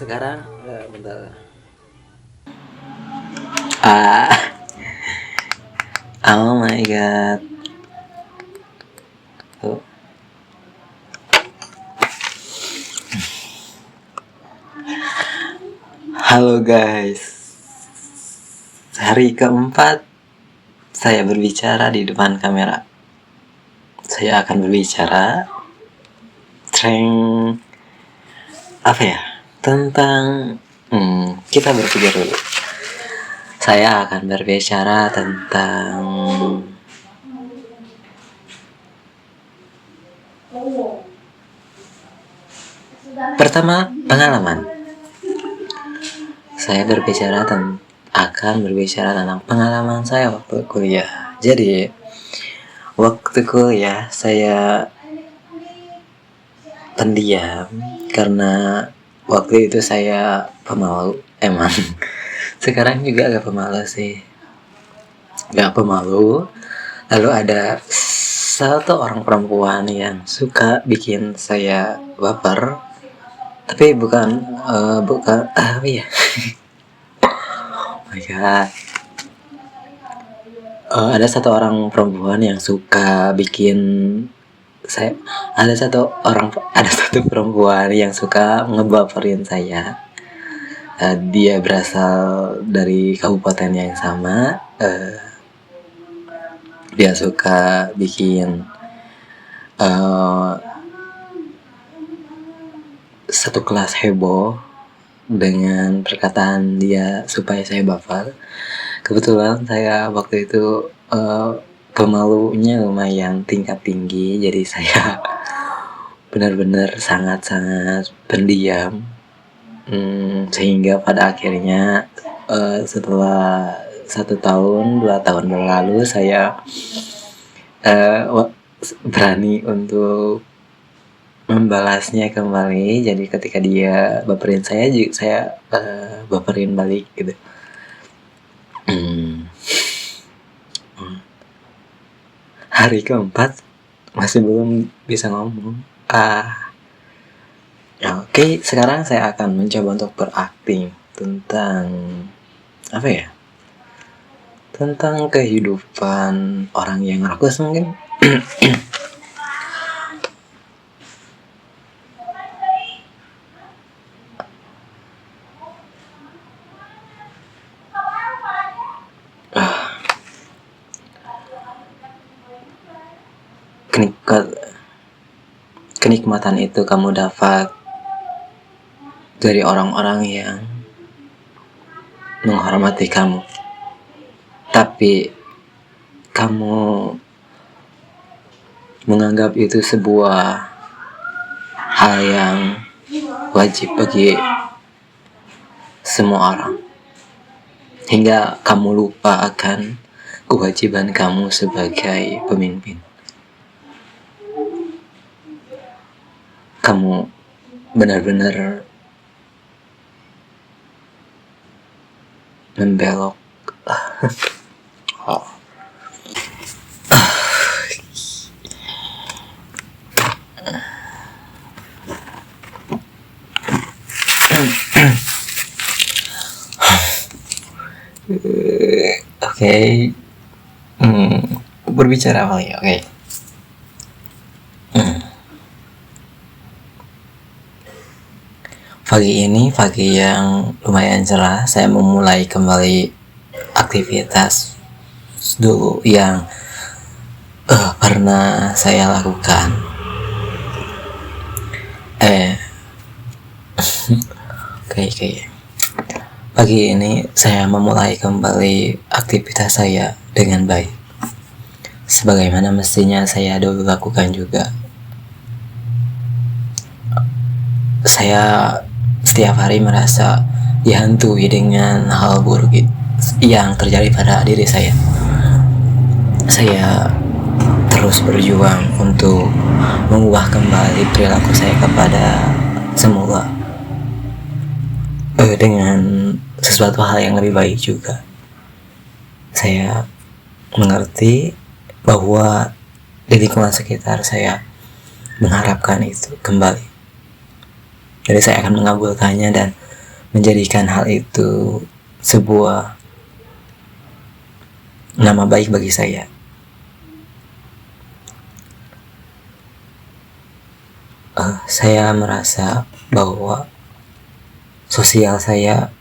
Sekarang bentar. Ah, oh my god. Oh. Halo guys. Hari keempat saya berbicara di depan kamera. Saya akan berbicara tentang kita berpikir dulu. Saya akan berbicara tentang pertama, pengalaman. Saya akan berbicara tentang pengalaman saya waktu kuliah. Jadi waktu kuliah saya pendiam karena waktu itu saya pemalu emang. Sekarang juga agak pemalu sih. Gak pemalu. Lalu ada satu orang perempuan yang suka bikin saya baper. Tapi bukan apa ya? Oh my god. Ada satu orang perempuan yang suka bikin ada satu perempuan yang suka ngebaperin saya. Dia berasal dari kabupaten yang sama. Dia suka bikin satu kelas heboh dengan perkataan dia supaya saya baper. Kebetulan saya waktu itu pemalunya lumayan tingkat tinggi, jadi saya benar-benar sangat-sangat pendiam. Sehingga pada akhirnya setelah 1 tahun 2 tahun berlalu saya berani untuk membalasnya kembali. Jadi ketika dia baperin saya juga saya baperin balik gitu. Hari keempat masih belum bisa ngomong. Oke, sekarang saya akan mencoba untuk berakting tentang tentang kehidupan orang yang rakus mungkin. Kenikmatan itu kamu dapat dari orang-orang yang menghormati kamu, tapi kamu menganggap itu sebuah hal yang wajib bagi semua orang, hingga kamu lupa akan kewajiban kamu sebagai pemimpin. Kamu benar-benar membelok. Oke. Berbicara apa ya? Oke. Pagi ini pagi yang lumayan cerah. Saya memulai kembali aktivitas dulu yang pernah saya lakukan. Oke. Pagi ini saya memulai kembali aktivitas saya dengan baik, sebagaimana mestinya saya dulu lakukan juga. Saya setiap hari merasa dihantui dengan hal buruk yang terjadi pada diri saya. Saya terus berjuang untuk mengubah kembali perilaku saya kepada semula, dengan sesuatu hal yang lebih baik juga. Saya mengerti bahwa di lingkungan sekitar saya mengharapkan itu kembali. Jadi saya akan mengabulkannya dan menjadikan hal itu sebuah nama baik bagi saya. Saya merasa bahwa sosial saya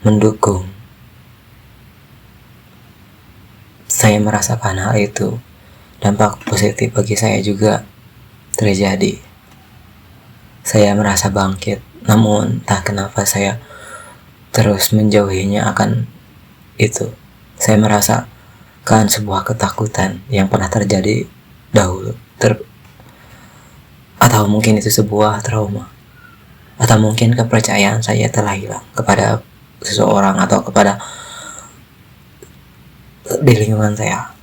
mendukung. Saya merasakan hal itu. Dampak positif bagi saya juga terjadi. Saya merasa bangkit, namun entah kenapa saya terus menjauhinya akan itu. Saya merasakan sebuah ketakutan yang pernah terjadi dahulu, atau mungkin itu sebuah trauma, atau mungkin kepercayaan saya telah hilang kepada seseorang atau kepada di lingkungan saya.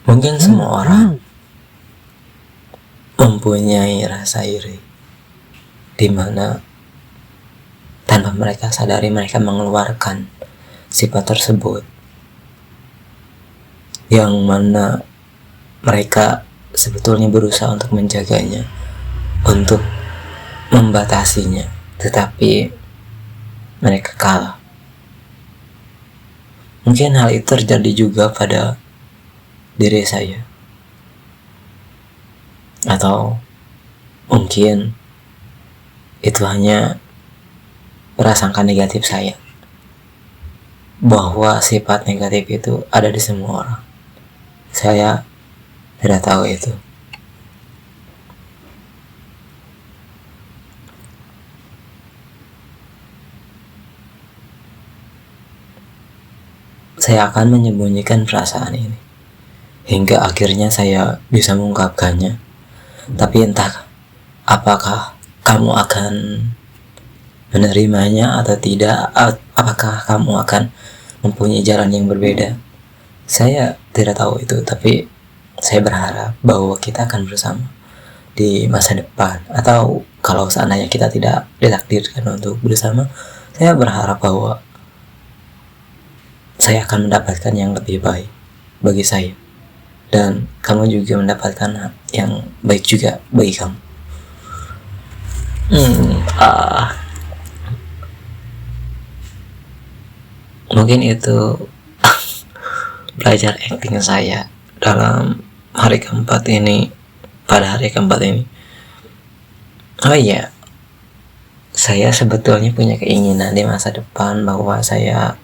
Mungkin semua orang mempunyai rasa iri, di mana tanpa mereka sadari mereka mengeluarkan sifat tersebut, yang mana mereka sebetulnya berusaha untuk menjaganya, untuk membatasinya, tetapi mereka kalah. Mungkin hal itu terjadi juga pada diri saya, atau mungkin itu hanya prasangka negatif saya bahwa sifat negatif itu ada di semua orang. Saya tidak tahu itu. Saya akan menyembunyikan perasaan ini hingga akhirnya saya bisa mengungkapkannya. Tapi entah apakah kamu akan menerimanya atau tidak, apakah kamu akan mempunyai jalan yang berbeda. Saya tidak tahu itu, tapi saya berharap bahwa kita akan bersama di masa depan, atau kalau seandainya kita tidak ditakdirkan untuk bersama, saya berharap bahwa saya akan mendapatkan yang lebih baik bagi saya, dan kamu juga mendapatkan yang baik juga bagi kamu. Mungkin itu belajar acting saya dalam hari keempat ini, pada hari keempat ini. Oh iya, saya sebetulnya punya keinginan di masa depan bahwa saya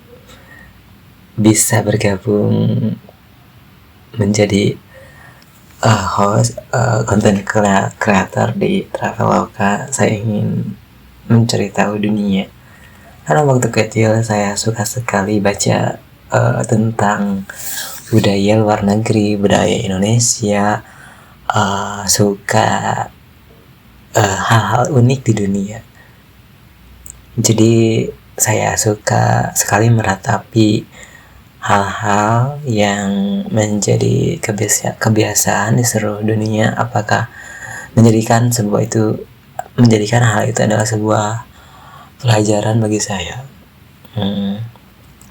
bisa bergabung menjadi host, content creator di Traveloka. Saya ingin mencari tahu dunia, karena waktu kecil saya suka sekali baca tentang budaya luar negeri, budaya Indonesia, suka hal-hal unik di dunia. Jadi saya suka sekali meratapi hal-hal yang menjadi kebiasaan di seluruh dunia, apakah menjadikan hal itu adalah sebuah pelajaran bagi saya.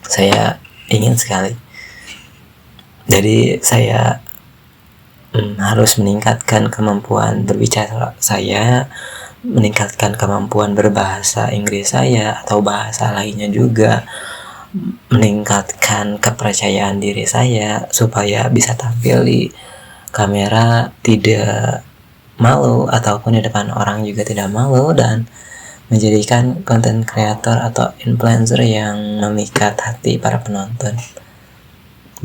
Saya ingin sekali. Jadi saya harus meningkatkan kemampuan berbicara saya, meningkatkan kemampuan berbahasa Inggris saya atau bahasa lainnya juga, meningkatkan kepercayaan diri saya supaya bisa tampil di kamera tidak malu, ataupun di depan orang juga tidak malu, dan menjadikan content creator atau influencer yang memikat hati para penonton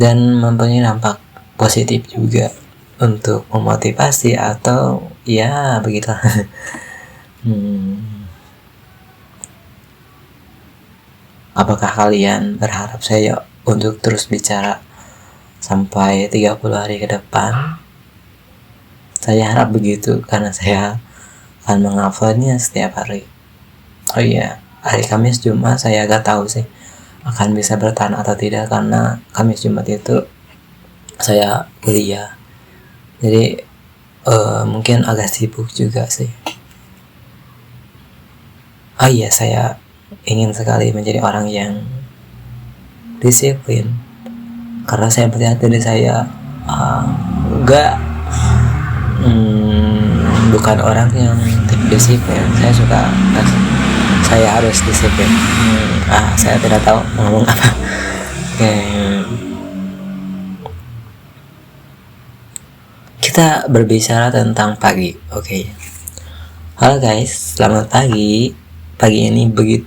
dan mempunyai dampak positif juga untuk memotivasi atau ya begitulah. Apakah kalian berharap saya untuk terus bicara sampai 30 hari ke depan? Saya harap begitu, karena saya akan menguploadnya setiap hari. Oh iya, hari Kamis Jumat saya agak tahu sih akan bisa bertahan atau tidak, karena Kamis Jumat itu saya kuliah. Jadi mungkin agak sibuk juga sih. Oh iya, saya ingin sekali menjadi orang yang disiplin, karena saya melihat diri saya enggak bukan orang yang disiplin. Saya suka saya harus disiplin. Saya tidak tahu ngomong apa. Oke. Kita berbicara tentang pagi. Oke. Halo guys, selamat pagi. Pagi ini begitu.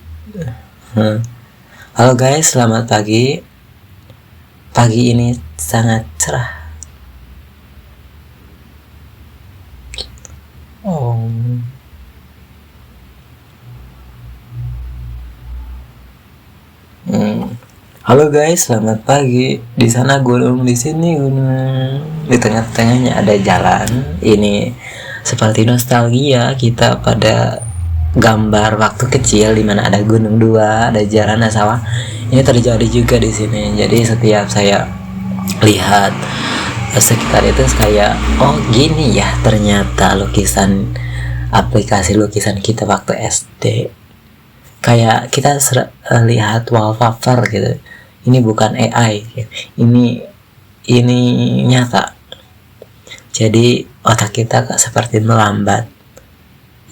Halo guys, selamat pagi. Pagi ini sangat cerah. Halo guys, selamat pagi. Di sana gunung, di sini gunung. Di tengah-tengahnya ada jalan. Ini seperti nostalgia kita pada gambar waktu kecil di mana ada gunung dua, ada jalan, ada sawah. Ini terjadi juga di sini. Jadi setiap saya lihat sekitar itu kayak, oh gini ya ternyata lukisan, aplikasi lukisan kita waktu SD. Kayak kita lihat wallpaper gitu. Ini bukan AI, ini nyata. Jadi otak kita seperti melambat.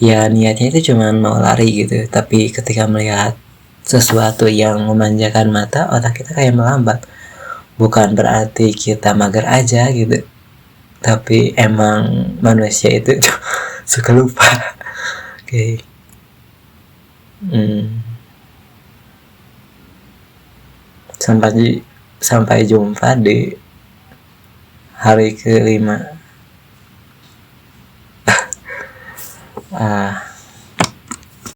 Ya niatnya itu cuma mau lari gitu, tapi ketika melihat sesuatu yang memanjakan mata, otak kita kayak melambat. Bukan berarti kita mager aja gitu, tapi emang manusia itu suka lupa. Oke. Sampai jumpa di hari ke-5.